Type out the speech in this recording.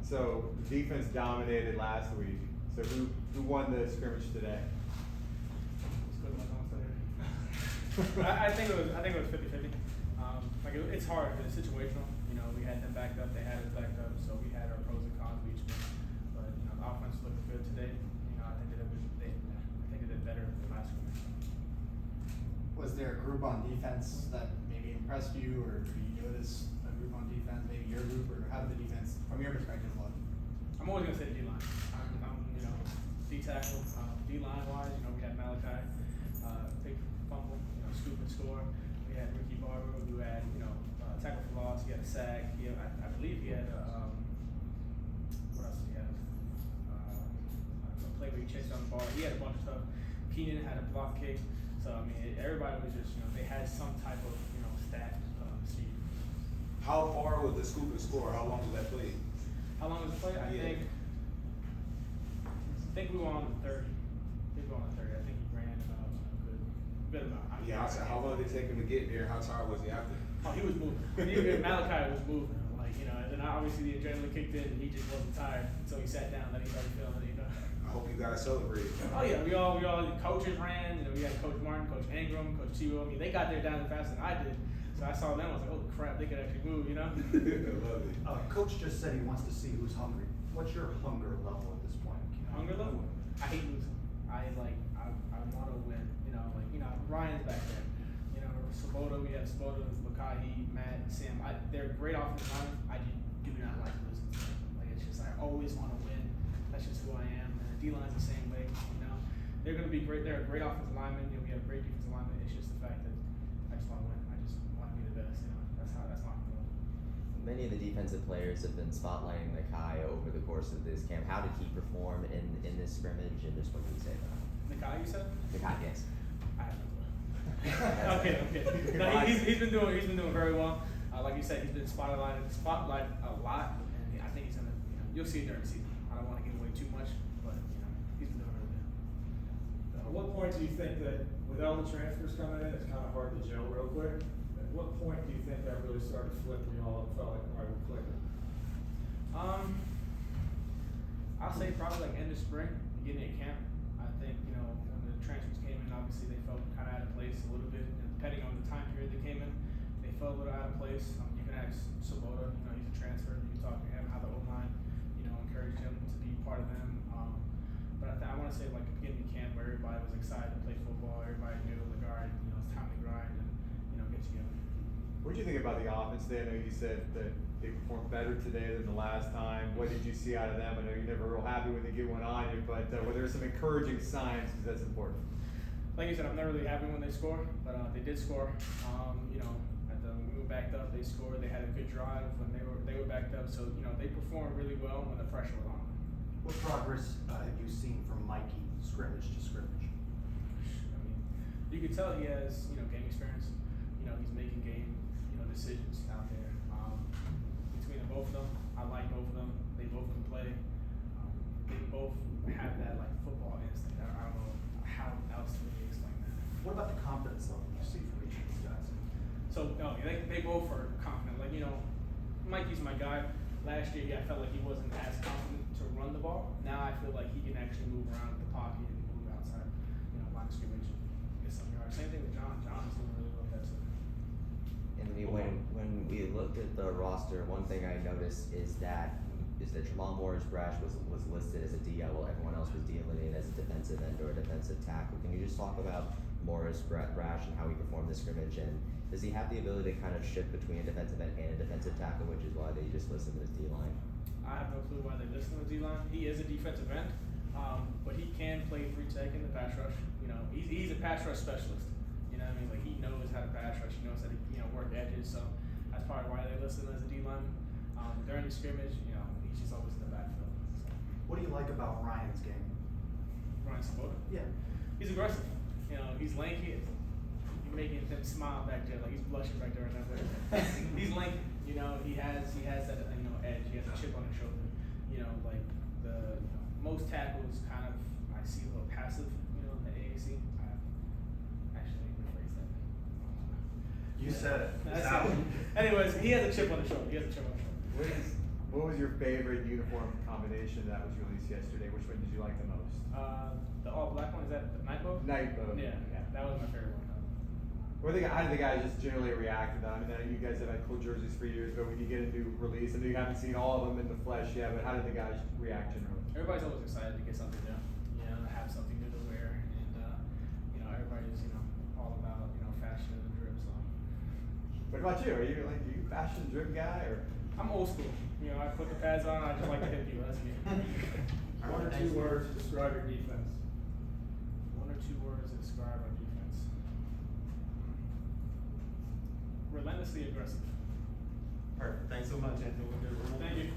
So the defense dominated last week. So who won the scrimmage today? I think it was 50-50. It's hard. It's situational. You know, we had them backed up. They had us backed up. So we had our pros and cons of each one. But you know, the offense looked good today. You know, I think they did better than last week. Was there a group on defense that maybe impressed you, or did you notice a group on defense, maybe your group, or how did the defense, from your perspective, look? I'm always gonna say D line. You know, D tackle, D line wise. You know, we had Malachi, big fumble. You know, scoop and score. We had Ricky Barber, who had, you know, tackle for loss. He had a sack. I believe he had what else did he have? A play where he chased on the ball. He had a bunch of stuff. Keenan had a block kick. So I mean, everybody was just, you know, they had some type of, you know, stat sheet. How far was the scoop and score? How long was that play? How long was the play? I think we were on the 30. I think he ran about a good amount. Yeah, I said, how long did it take him to get there? How tired was he after? Oh, he was moving. Malachi was moving. Like, you know, and then obviously the adrenaline kicked in and he just wasn't tired. So he sat down, then he started feeling it, you know. I hope you guys celebrated. Oh yeah, we all the coaches ran. You know, we had Coach Martin, Coach Ingram, Coach Tebow. I mean, they got there down faster than I did. So I saw them. I was like, holy crap, they could actually move. You know. I love it. Coach just said he wants to see who's hungry. What's your hunger level at this point? Hunger level? I hate losing. I want to win. You know, Ryan's back there. You know, Sabota, we have Sabota, Makahi, Matt, Sam. They're great offensive linemen. I do not like losing. Like, it's just, I always want to win. That's just who I am. And the D-line's the same way. You know, they're going to be great. They're a great offensive lineman. You know, we have great defensive linemen. It's just the fact that I just want to win. I just want to be the best. You know, that's my goal. Many of the defensive players have been spotlighting Nakai over the course of this camp. How did he perform in this scrimmage, and just what can you say about him? Nakai, you said? Nakai, yes. I have no clue. Okay. No, he's been doing very well. Like you said, he's been spotlighted a lot, and I think he's gonna. You know, you'll see it during the season. I don't want to give away too much, but you know, he's been doing really good. At what point do you think that, with all the transfers coming in, it's kind of hard to gel real quick? At what point do you think that really started flipping you all and felt like, all right, we're clicking? I'll say probably like end of spring, beginning of camp. I think, you know, when the transfers came in, obviously they felt kind of out of place a little bit. And depending on the time period they came in, they felt a little out of place. You can ask Sabota, you know, he's a transfer. You can talk to him, how the O-line, you know, encouraged him to be part of them. But I want to say like beginning of camp where everybody was excited to play football. Everybody knew, like, all right, you know, it's time to grind and, you know, get together. What did you think about the offense today? I know you said that they performed better today than the last time. What did you see out of them? I know you're never real happy when they get one on you, but were there some encouraging signs? Because that's important. Like you said, I'm never really happy when they score, but they did score. You know, when we were backed up, they scored. They had a good drive when they were backed up. So, you know, they performed really well when the pressure was on. What progress have you seen from Mikey, scrimmage to scrimmage? I mean, you can tell he has, you know, game experience. You know, he's making game, you know, decisions out there. Between the both of them, I like both of them. They both can play. They both have that, like, football instinct. I don't know how else to really explain that. What about the confidence level you see from each of these guys? So, no, they both are confident. Like, you know, Mikey's my guy. Last year, I felt like he wasn't as confident to run the ball. Now I feel like he can actually move around the pocket and move outside, you know, line of scrimmage and get some yards. Same thing with John. John is doing really well with that too. Anthony, when we looked at the roster, one thing I noticed is that Jamal Morris Brash was listed as a DL while everyone else was delineated as a defensive end or a defensive tackle. Can you just talk about Morris Brash and how he performed this scrimmage, and does he have the ability to kind of shift between a defensive end and a defensive tackle, which is why they just list him as D-line? I have no clue why they list him as D-line. He is a defensive end, but he can play free tech in the pass rush. You know, he's a pass rush specialist. You know what I mean? Like, he knows how to pass rush. He knows how to, you know, work edges. So that's probably why they list him as a D-line. During the scrimmage, you know, he's just always in the backfield. So. What do you like about Ryan's game? Ryan Sabota? Yeah. He's aggressive. You know, he's lanky. You're making him smile back there, like he's blushing back there right now. He's lanky. You know, he has that, you know, edge. He has a chip on his shoulder. You know, like most tackles kind of, I see a little passive. You know, in the AAC. I actually rephrase that. You said it. Anyways, he has a chip on his shoulder. What What was your favorite uniform combination that was released yesterday? Which one did you like the most? The all black one, is that the night boat? Night boat. Yeah, that was my favorite one. How do the guys just generally react to that? I mean, I know you guys have had cool jerseys for years, but when you get a new release, I know you haven't seen all of them in the flesh yet, but how did the guys react generally? Everybody's always excited to get something new, you know, have something new to wear, and you know, everybody's all about fashion and the drip. So What about you? Are you a fashion drip guy or? I'm old school. I put the pads on. I just like to hit people. That's me. One or two words to describe your defense. One or two words to describe our defense. Relentlessly aggressive. Perfect, thanks so much, Anthony. Thank you.